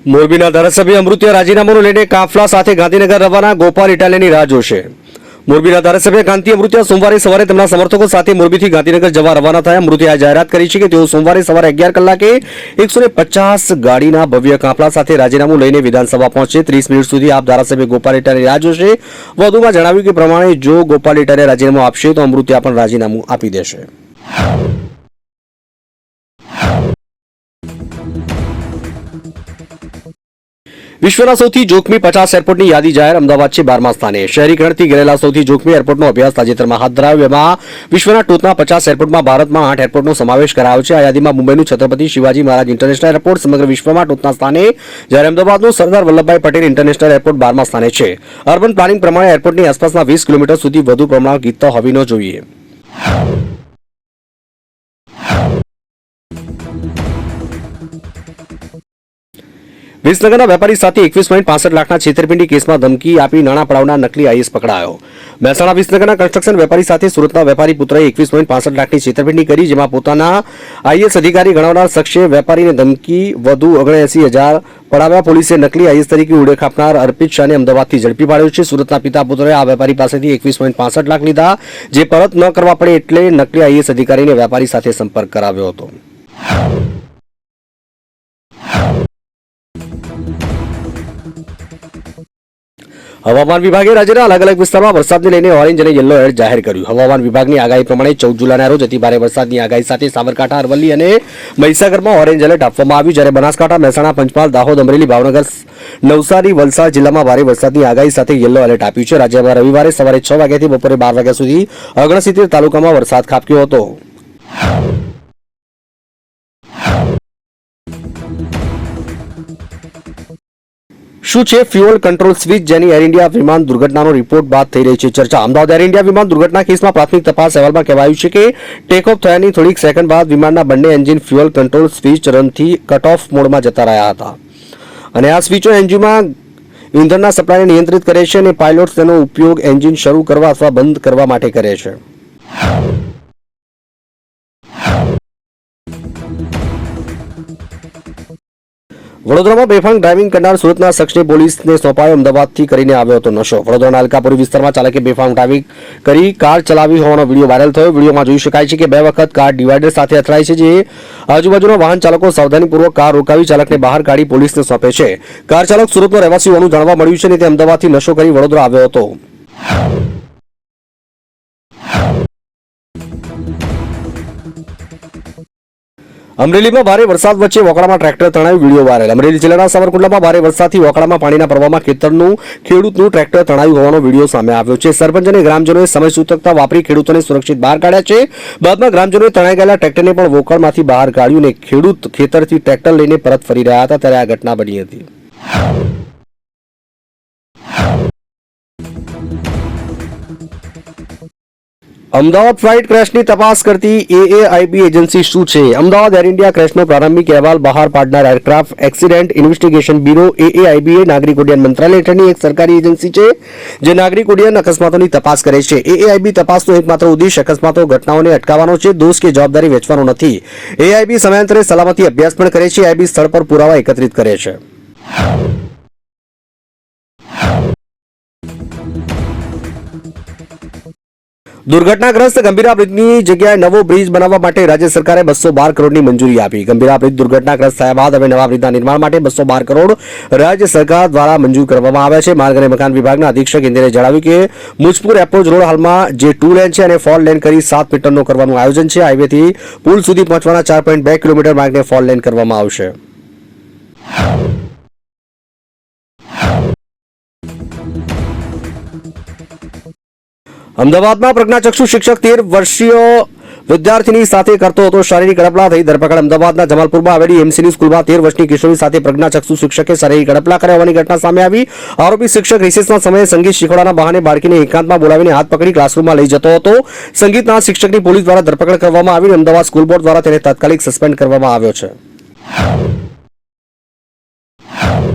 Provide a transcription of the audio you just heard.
મોરબીના ધારાસભ્ય અમૃતિયા રાજીનામાનું લઈને કાફલા સાથે ગાંધીનગર રવાના, ગોપાલ ઇટાલિયાની રાહ જોશે. મોરબીના ધારાસભ્ય કાંતિ અમૃતિયા સોમવારે સવારે તેમના સમર્થકો સાથે મોરબીથી ગાંધીનગર જવા રવાના થયા. અમૃતિયાએ જાહેરાત કરી છે કે તેઓ સોમવારે સવારે 11 કલાકે 150 ગાડીના ભવ્ય કાફલા સાથે રાજીનામું લઈને વિધાનસભા પહોંચશે. 30 મિનિટ સુધી આપ ધારાસભ્ય ગોપાલ ઇટાલિયાની રાહ જોશે. વધુમાં જણાવ્યું કે પ્રમાણે જો ગોપાલ ઇટાલિયા રાજીનામું આપશે તો અમૃતિયા પણ રાજીનામું આપી દેશે. વિશ્વના સૌથી જોખમી 50 એરપોર્ટની યાદી જાહેર. અમદાવાદ છે 12મા સ્થાને. શહેરીકરણથી ઘેરેલા સૌથી જોખમી એરપોર્ટનો અભ્યાસ તાજેતરમાં હાથ ધરાયો. એમાં વિશ્વના ટોચના 50 એરપોર્ટમાં ભારતમાં 8 એરપોર્ટનો સમાવેશ કરાયો છે. આ યાદીમાં મુંબઈનું છત્રપતિ શિવાજી મહારાજ ઇન્ટરનેશનલ એરપોર્ટ સમગ્ર વિશ્વમાં ટોચના સ્થાને, જ્યારે અમદાવાદનું સરદાર વલ્લભભાઈ પટેલ ઇન્ટરનેશનલ એરપોર્ટ 12મા સ્થાને છે. અર્બન પ્લાનિંગ પ્રમાણે એરપોર્ટની આસપાસના 20 કિલોમીટર સુધી વધુ પ્રમાણમાં ગીચતા હોવી ન જોઈએ. વિસનગરના વેપારી સાથે 21.65 લાખના છેતરપિંડી કેસમાં ધમકી આપી નાણાં પડાવનાર નકલી આઈએસ પકડાયો. મહેસાણા વિસનગરના કન્સ્ટ્રક્શન વેપારી સાથે સુરતના વેપારી પુત્રએ 21.65 લાખની છેતરપિંડી કરી, જેમાં પોતાના આઈએસ અધિકારી ગણાવનાર શખ્સે વેપારીને ધમકી વધુ 79,000 પડાવ્યા. પોલીસે નકલી આઈએસ તરીકે ઓળખ આપનાર અર્પિત શાહને અમદાવાદથી ઝડપી પાડ્યો છે. સુરતના પિતા પુત્રએ આ વેપારી પાસેથી 21.65 લાખ લીધા, જે પરત ન કરવા પડે એટલે નકલી આઈએસ અધિકારીને વેપારી સાથે સંપર્ક કરાવ્યો હતો. હવામાન વિભાગે રાજ્યના અલગ અલગ વિસ્તારમાં વરસાદને લઈને ઓરેન્જ અને યલો એલર્ટ જાહેર કર્યું. હવામાન વિભાગની આગાહી પ્રમાણે 14 જુલાઈના રોજ અતિ ભારે વરસાદની આગાહી સાથે સાબરકાંઠા, અરવલ્લી અને મહીસાગરમાં ઓરેન્જ એલર્ટ આપવામાં આવ્યું, જ્યારે બનાસકાંઠા, મહેસાણા, પંચમહાલ, દાહોદ, અમરેલી, ભાવનગર, નવસારી, વલસાડ જિલ્લામાં ભારે વરસાદની આગાહી સાથે યલો એલર્ટ આપ્યું છે. રાજ્યમાં રવિવારે સવારે 6 વાગ્યાથી બપોરે 12 વાગ્યા સુધી 69 તાલુકામાં વરસાદ ખાબક્યો હતો. શું છે ફ્યુઅલ કંટ્રોલ સ્વિચ, જેની એર ઇન્ડિયા વિમાન દુર્ઘટનાનો રિપોર્ટ બાદ થઈ રહી છે ચર્ચા. અમદાવાદ એર ઇન્ડિયા વિમાન દુર્ઘટના કેસમાં પ્રાથમિક તપાસ અહેવાલમાં કહેવાયું છે કે ટેકઓફ થયાની થોડીક સેકન્ડ બાદ વિમાનના બંને એન્જિન ફ્યુઅલ કંટ્રોલ સ્વિચ રનથી કટ ઓફ મોડમાં જતા રહ્યા હતા, અને આ સ્વિચો એન્જિનમાં ઇંધણના સપ્લાયને નિયંત્રિત કરે છે અને પાયલોટ્સ તેનો ઉપયોગ એન્જિન શરૂ કરવા અથવા બંધ કરવા માટે કરે છે. વડોદરામાં બેફામ ડ્રાઇવિંગ કરનાર સુરતના શખ્સને પોલીસને સોંપાયો. અમદાવાદથી કરીને આવ્યો હતો નશો. વડોદરાના અલકાપુરી વિસ્તારમાં ચાલકે બેફામ ડ્રાઇવિંગ કરી કાર ચલાવી હોવાનો વિડીયો વાયરલ થયો. વિડીયોમાં જોઈ શકાય છે કે 2 વખત કાર ડિવાઈડર સાથે અથડાય છે, જે આજુબાજુના વાહન ચાલકો સાવધાનીપૂર્વક કાર રોકાવી ચાલકને બહાર કાઢી પોલીસને સોંપે છે. કાર ચાલક સુરતનો રહેવાસી હોવાનું જાણવા મળ્યું છે અને તે અમદાવાદથી નશો કરી વડોદરા આવ્યો હતો. અમરેલીમાં ભારે વરસાદ વચ્ચે વોકળામાં ટ્રેક્ટર તણાયું, વિડીયો વાયરલ. અમરેલી જિલ્લાના સાવરકુંડલામાં ભારે વરસાદથી વોકળામાં પાણીના પ્રવાહમાં ખેડૂતનું ટ્રેક્ટર તણાયું હોવાનો વિડીયો સામે આવ્યો છે. સરપંચ અને ગ્રામજનોએ સમયસૂચકતા વાપરી ખેડૂતોને સુરક્ષિત બહાર કાઢ્યા છે. બાદમાં ગ્રામજનોએ તણાઈ ગયેલા ટ્રેક્ટરને પણ વોકળમાંથી બહાર કાઢ્યું અને ખેડૂત ખેતરથી ટ્રેક્ટર લઈને પરત ફરી રહ્યા હતા ત્યારે આ ઘટના બની હતી. અમદાવાદ ફ્લાઇટ ક્રેશની તપાસ કરતી એએઆઈબી એજન્સી શું છે? અમદાવાદ એર ઇન્ડિયા ક્રેશનો પ્રારંભિક અહેવાલ બહાર પાડનાર એરક્રાફ્ટ એક્સિડન્ટ ઇન્વેસ્ટિગેશન બ્યુરો એએઆઈબી નાગરિક ઉડ્ડયન મંત્રાલય હેઠળની એક સરકારી એજન્સી છે, જે નાગરિક ઉડ્ડયન અકસ્માતોની તપાસ કરે છે. એએઆઈબી તપાસનો એકમાત્ર ઉદ્દેશ અકસ્માતો ઘટનાઓને અટકાવવાનો છે, દોષ કે જવાબદારી વેચવાનો નથી. એઆઈબી સમયાંતરે સલામતી અભ્યાસ પણ કરે છે. એઆઈબી સ્થળ પર પુરાવા એકત્રિત કરે છે. દુર્ઘટનાગ્રસ્ત ગંભીરા બ્રિજની જગ્યાએ નવો બ્રિજ બનાવવા માટે રાજ્ય સરકારે 212 કરોડની મંજૂરી આપી. ગંભીરા બ્રિજ દુર્ઘટનાગ્રસ્ત થયા બાદ હવે નવા બ્રિજના નિર્માણ માટે 212 કરોડ રાજ્ય સરકાર દ્વારા મંજૂર કરવામાં આવ્યા છે. માર્ગ અને મકાન વિભાગના અધિક્ષક ઇન્દિરે જણાવ્યું કે મુજપુર એપ્રોચ રોડ હાલમાં જે 2 લેન છે અને 4 લેન કરી 7 મીટરનો કરવાનું આયોજન છે. હાઈવેથી પુલ સુધી પહોંચવાના 4.2 કિલોમીટર માર્ગને 4 લેન કરવામાં આવશે. અમદાવાદમાં પ્રજ્ઞાચક્ષુ શિક્ષક 13 વર્ષીય વિદ્યાર્થીની સાથે કરતો હતો શારીરિક અડપલા, થઈ ધરપકડ. અમદાવાદના જમાલપુરમાં આવેલી એમસીની સ્કૂલમાં 13 વર્ષની કિશોરી સાથે પ્રજ્ઞાચક્ષુ શિક્ષકે શારીરિક અડપલા કર્યા હોવાની ઘટના સામે આવી. આરોપી શિક્ષક રિસેસના સમયે સંગીત શીખવાડવાના બહાને બાળકીને એકાંતમાં બોલાવીને હાથ પકડી ક્લાસરૂમમાં લઈ જતો હતો. સંગીતના શિક્ષકની પોલીસ દ્વારા ધરપકડ કરવામાં આવી અને અમદાવાદ સ્કૂલ બોર્ડ દ્વારા તેને તાત્કાલિક સસ્પેન્ડ કરવામાં આવ્યો છે.